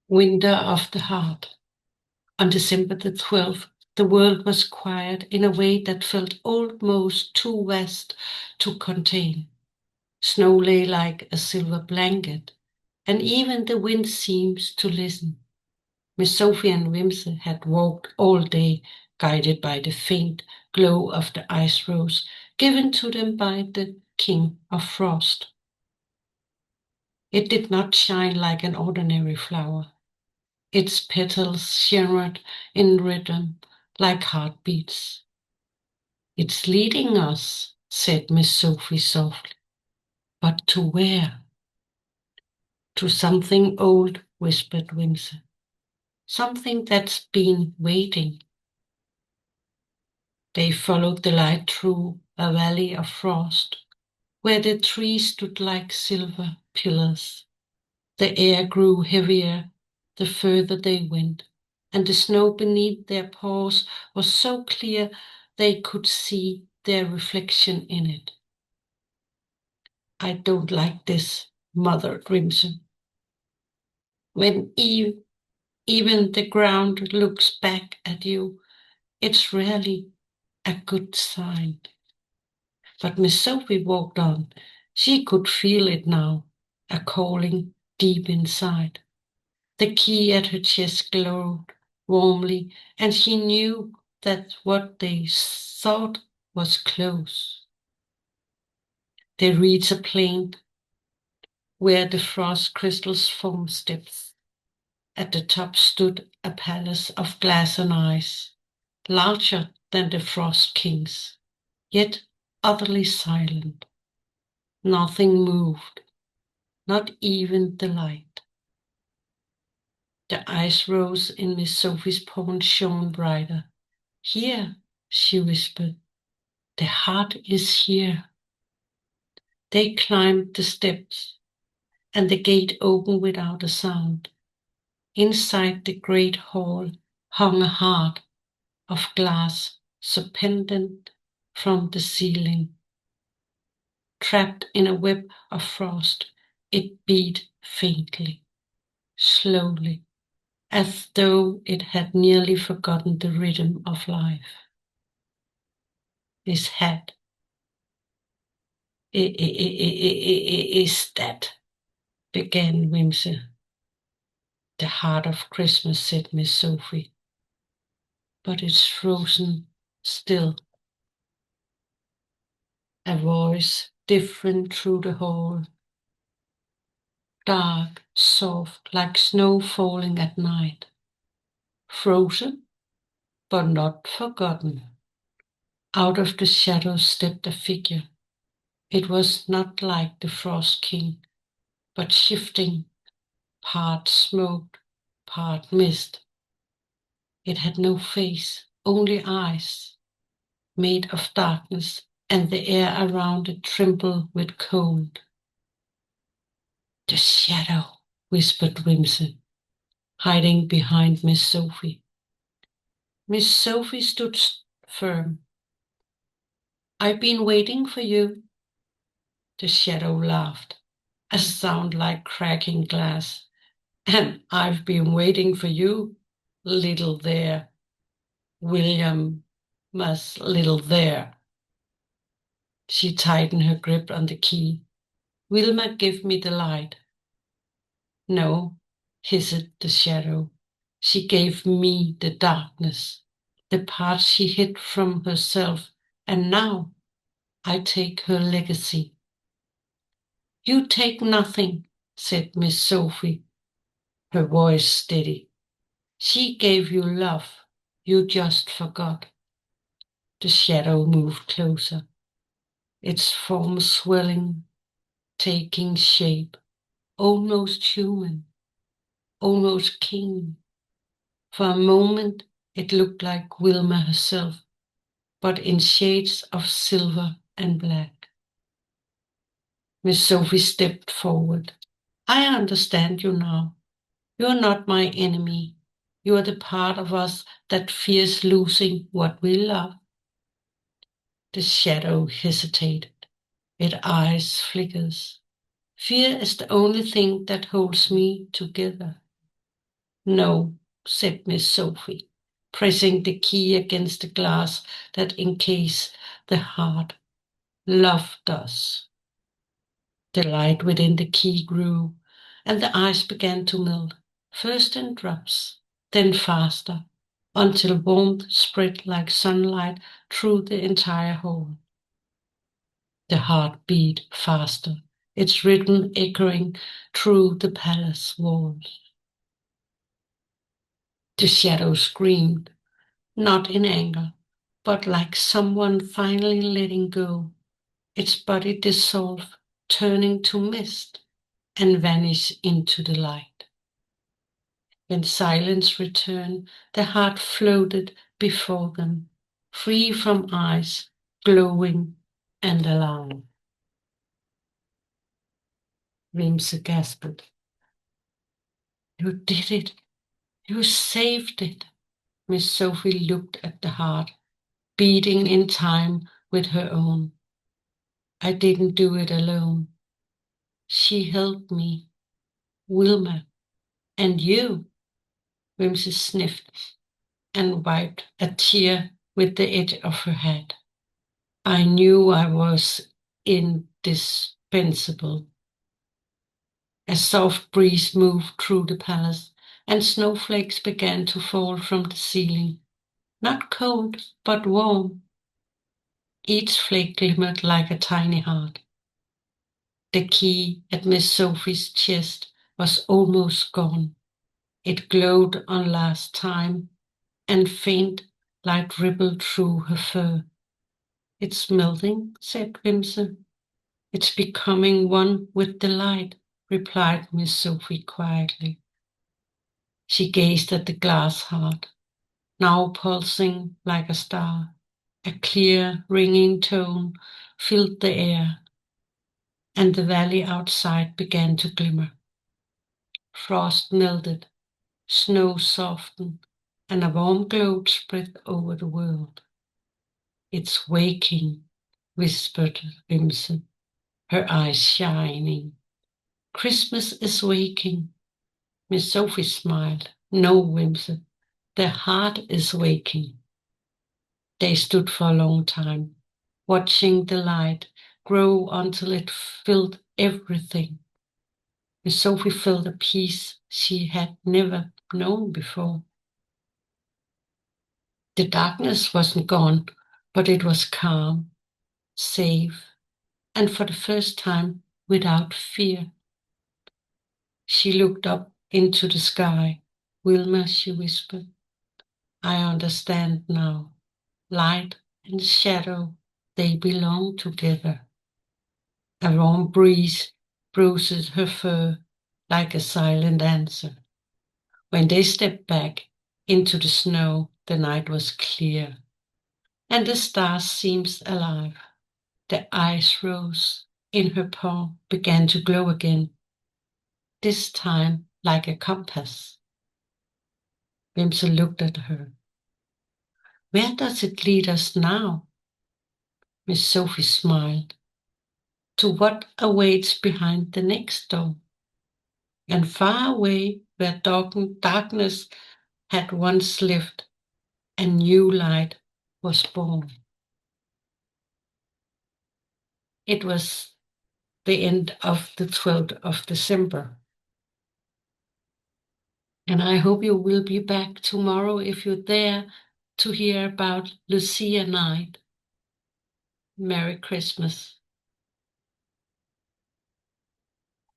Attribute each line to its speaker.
Speaker 1: Winter of the Heart. On December the 12th, the world was quiet in a way that felt almost too vast to contain. Snow lay like a silver blanket, and even the wind seems to listen. Miss Sofie and Wimsey had walked all day, guided by the faint glow of the ice rose given to them by the King of Frost. It did not shine like an ordinary flower. Its petals shimmered in rhythm like heartbeats. "It's leading us," said Miss Sofie softly. "But to where?" "To something old," whispered Wimsey. "Something that's been waiting." They followed the light through a valley of frost, where the trees stood like silver pillars. The air grew heavier the further they went, and the snow beneath their paws was so clear they could see their reflection in it. "I don't like this," muttered Grimson. "When even the ground looks back at you, it's rarely a good sign." But Miss Sofie walked on. She could feel it now, a calling deep inside. The key at her chest glowed warmly, and she knew that what they thought was close. They reached a plain where the frost crystals formed steps. At the top stood a palace of glass and ice, larger than the Frost King's, yet utterly silent. Nothing moved, not even the light. The ice rose in Miss Sophie's palm shone brighter. "Here," she whispered, "the heart is here." They climbed the steps, and the gate opened without a sound. Inside the great hall hung a heart of glass suspended from the ceiling. Trapped in a web of frost, it beat faintly, slowly, as though it had nearly forgotten the rhythm of life. His head is that, began Wimsey. "The heart of Christmas," said Miss Sofie, "but it's frozen still." A voice different through the hall, dark, soft, like snow falling at night. "Frozen, but not forgotten." Out of the shadows stepped a figure. It was not like the Frost King, but shifting, part smoke, part mist. It had no face, only eyes, made of darkness, and the air around it trembled with cold. "The shadow," whispered Wimsey, hiding behind Miss Sofie. Miss Sofie stood firm. "I've been waiting for you." The shadow laughed, a sound like cracking glass. "And I've been waiting for you, little there, William, Miss Little There." She tightened her grip on the key. "Wilma, give me the light." "No," hissed the shadow. "She gave me the darkness, the part she hid from herself, and now I take her legacy." "You take nothing," said Miss Sofie, her voice steady. "She gave you love. You just forgot." The shadow moved closer, its form swelling, taking shape, almost human, almost king. For a moment it looked like Wilma herself, but in shades of silver and black. Miss Sofie stepped forward. "I understand you now. You're not my enemy. You're the part of us that fears losing what we love." The shadow hesitated. Its eyes flickers. "Fear is the only thing that holds me together." No, said Miss Sofie, pressing the key against the glass that encased the heart. Love does. The light within the key grew, and the ice began to melt, first in drops, then faster, until warmth spread like sunlight through the entire hall. The heart beat faster, its rhythm echoing through the palace walls. The shadow screamed, not in anger, but like someone finally letting go. Its body dissolved, turning to mist, and vanish into the light. When silence returned, the heart floated before them, free from eyes, glowing and alive. Wimse gasped. You did it. You saved it. Miss Sofie looked at the heart, beating in time with her own. I didn't do it alone. She helped me, Wilma, and you. Wimsey sniffed and wiped a tear with the edge of her hat. I knew I was indispensable. A soft breeze moved through the palace, and snowflakes began to fall from the ceiling. Not cold, but warm. Each flake glimmered like a tiny heart. The key at Miss Sophie's chest was almost gone. It glowed on last time, and faint light rippled through her fur. It's melting, said Wimsey. It's becoming one with the light, replied Miss Sofie quietly. She gazed at the glass heart, now pulsing like a star. A clear, ringing tone filled the air, and the valley outside began to glimmer. Frost melted, snow softened, and a warm glow spread over the world. It's waking, whispered Wimsey, her eyes shining. Christmas is waking. Miss Sofie smiled. No, Wimsey, the heart is waking. They stood for a long time, watching the light grow until it filled everything. Miss Sofie felt a peace she had never known before. The darkness wasn't gone, but it was calm, safe, and for the first time without fear. She looked up into the sky. Wilma, she whispered, I understand now. Light and shadow, they belong together. A warm breeze bruises her fur like a silent answer. When they stepped back into the snow, the night was clear, and the stars seemed alive. The ice rose in her palm began to glow again, this time like a compass. Wimsey looked at her. Where does it lead us now? Miss Sofie smiled. To what awaits behind the next door? And far away, where darkness had once lived, a new light was born. It was the end of the 12th of December. And I hope you will be back tomorrow if you're there to hear about Lucia Night. Merry Christmas.